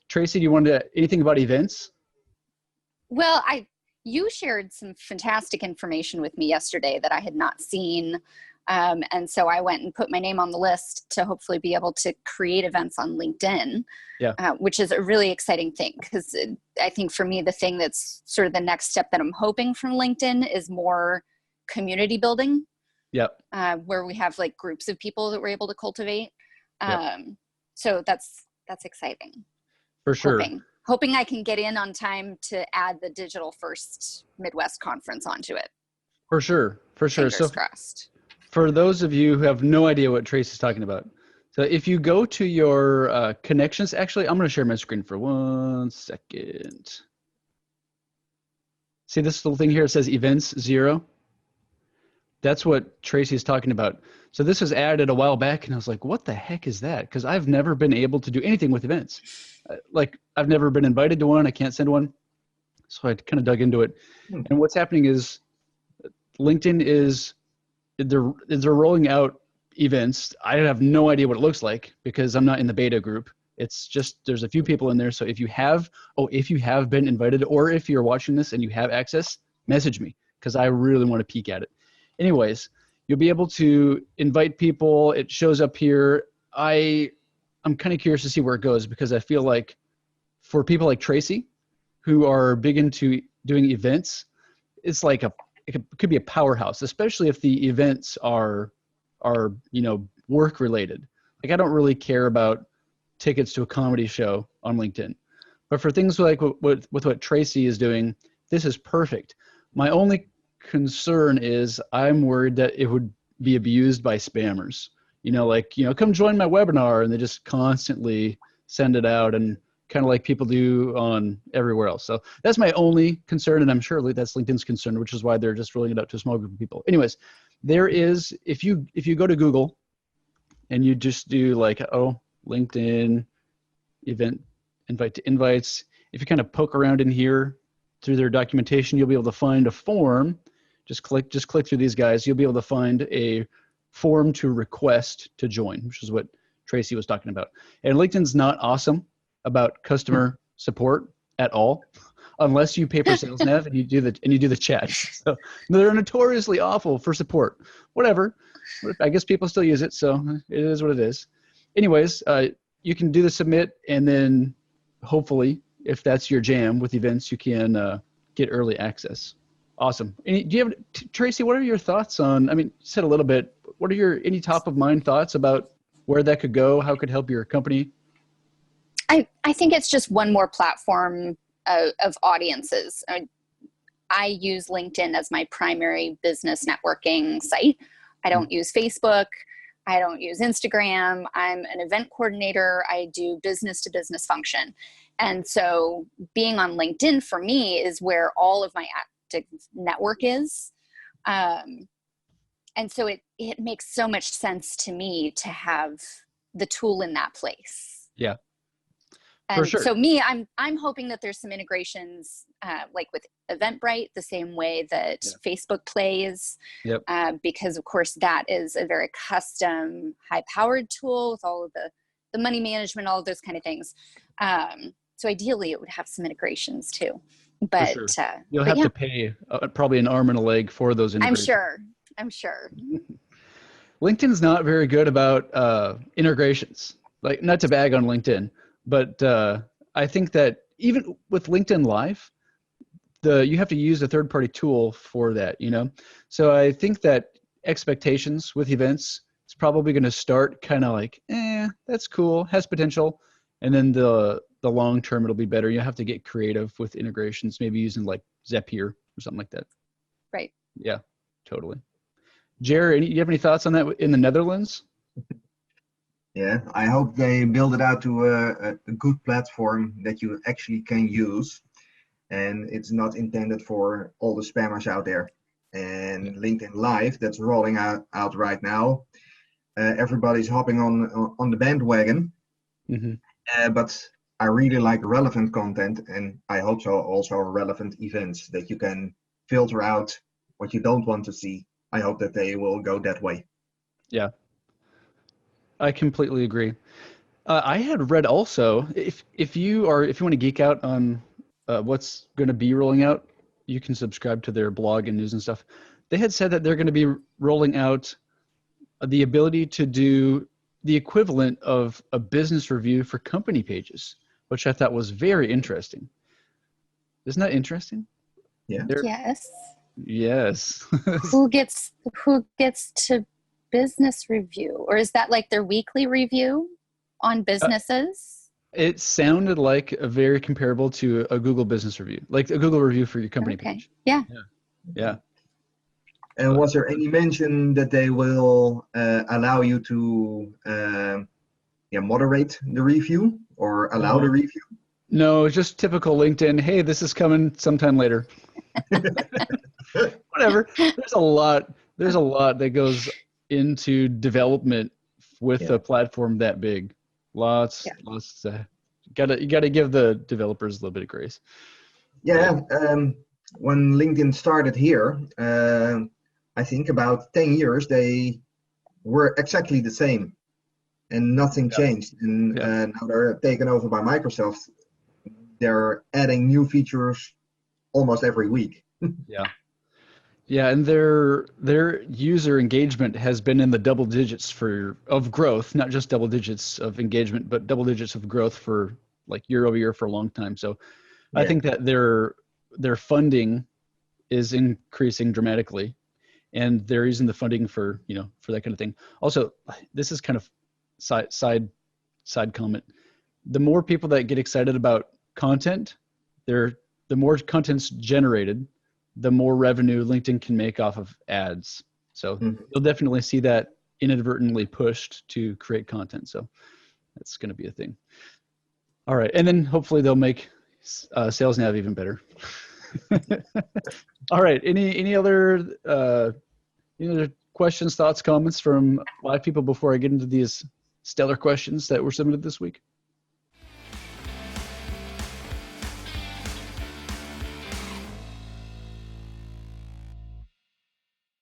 Tracy, do you want to anything about events? Well, you shared some fantastic information with me yesterday that I had not seen. And so I went and put my name on the list to hopefully be able to create events on LinkedIn, Yeah. Which is a really exciting thing, because I think for me, the thing that's sort of the next step that I'm hoping from LinkedIn is more community building. Yep. Where we have like groups of people that we're able to cultivate. Yep. So that's exciting. For sure. Hoping I can get in on time to add the Digital First Midwest Conference onto it. For sure. Fingers crossed. For those of you who have no idea what Tracy's talking about, so if you go to your connections, actually, I'm going to share my screen for 1 second. See this little thing here? It says events 0. That's what Tracy is talking about. So this was added a while back, and I was like, what the heck is that? Because I've never been able to do anything with events. Like, I've never been invited to one. I can't send one. So I kind of dug into it. And what's happening is LinkedIn they're rolling out events. I have no idea what it looks like because I'm not in the beta group. It's just, there's a few people in there. So if you have been invited, or if you're watching this and you have access, message me, because I really want to peek at it. Anyways, you'll be able to invite people. It shows up here. I'm kind of curious to see where it goes, because I feel like for people like Tracy, who are big into doing events, it's like it could be a powerhouse, especially if the events are work related. Like, I don't really care about tickets to a comedy show on LinkedIn, but for things like with what Tracy is doing, this is perfect. My only concern is I'm worried that it would be abused by spammers. Come join my webinar, and they just constantly send it out, and kind of like people do on everywhere else. So that's my only concern, and I'm sure that's LinkedIn's concern, which is why they're just rolling it out to a small group of people. Anyways, there is, if you go to Google and you just do like, LinkedIn event, invite to invites, if you kind of poke around in here through their documentation, you'll be able to find a form. Just click through these guys. You'll be able to find a form to request to join, which is what Tracy was talking about. And LinkedIn's not awesome about customer support at all, unless you pay for sales nav and you do the chat. So they're notoriously awful for support. Whatever. I guess people still use it, so it is what it is. Anyways, you can do the submit, and then hopefully, if that's your jam with events, you can get early access. Awesome. Tracy, what are your thoughts on, you said a little bit, what are any top of mind thoughts about where that could go, how it could help your company? I think it's just one more platform of audiences. I use LinkedIn as my primary business networking site. I don't use Facebook. I don't use Instagram. I'm an event coordinator. I do business to business function. And so being on LinkedIn for me is where all of my active network is. And so it makes so much sense to me to have the tool in that place. Yeah. And sure. So I'm hoping that there's some integrations like with Eventbrite, the same way that Facebook plays, because of course that is a very custom, high-powered tool with all of the money management, all of those kind of things. So ideally, it would have some integrations too. But sure. You'll have to pay probably an arm and a leg for those integrations. I'm sure. LinkedIn's not very good about integrations. Like, not to bag on LinkedIn, but I think that even with LinkedIn Live, you have to use a third-party tool for that, So I think that expectations with events is probably going to start kind of like, that's cool, has potential, and then the long term it'll be better. You have to get creative with integrations, maybe using like Zapier or something like that. Right. Yeah, totally. Jerry, do you have any thoughts on that in the Netherlands? Yeah, I hope they build it out to a good platform that you actually can use, and it's not intended for all the spammers out there. And LinkedIn Live, that's rolling out right now. Everybody's hopping on the bandwagon, but I really like relevant content, and I hope so also relevant events that you can filter out what you don't want to see. I hope that they will go that way. Yeah. I completely agree. I had read also, if you want to geek out on what's going to be rolling out, you can subscribe to their blog and news and stuff. They had said that they're going to be rolling out the ability to do the equivalent of a business review for company pages, which I thought was very interesting. Isn't that interesting? Yeah. Yes. Yes. Who gets to business review, or is that like their weekly review on businesses? It sounded like a very comparable to a Google business review, like a Google review for your company page. Yeah. Yeah. And was there any mention that they will allow you to moderate the review or allow the review? No, it's just typical LinkedIn. Hey, this is coming sometime later. Whatever. There's a lot that goes into development with a platform that big. Lots. You gotta give the developers a little bit of grace. Yeah. When LinkedIn started here, I think about 10 years, they were exactly the same and nothing changed. And now they're taken over by Microsoft. They're adding new features almost every week. Yeah, and their user engagement has been in the double digits of growth, not just double digits of engagement, but double digits of growth for like year over year for a long time. So I think that their funding is increasing dramatically, and they're using the funding for that kind of thing. Also, this is kind of side comment. The more people that get excited about content, the more content's generated, the more revenue LinkedIn can make off of ads. So you'll definitely see that inadvertently pushed to create content. So that's going to be a thing. All right. And then hopefully they'll make Sales Nav even better. All right. Any other questions, thoughts, comments from live people before I get into these stellar questions that were submitted this week?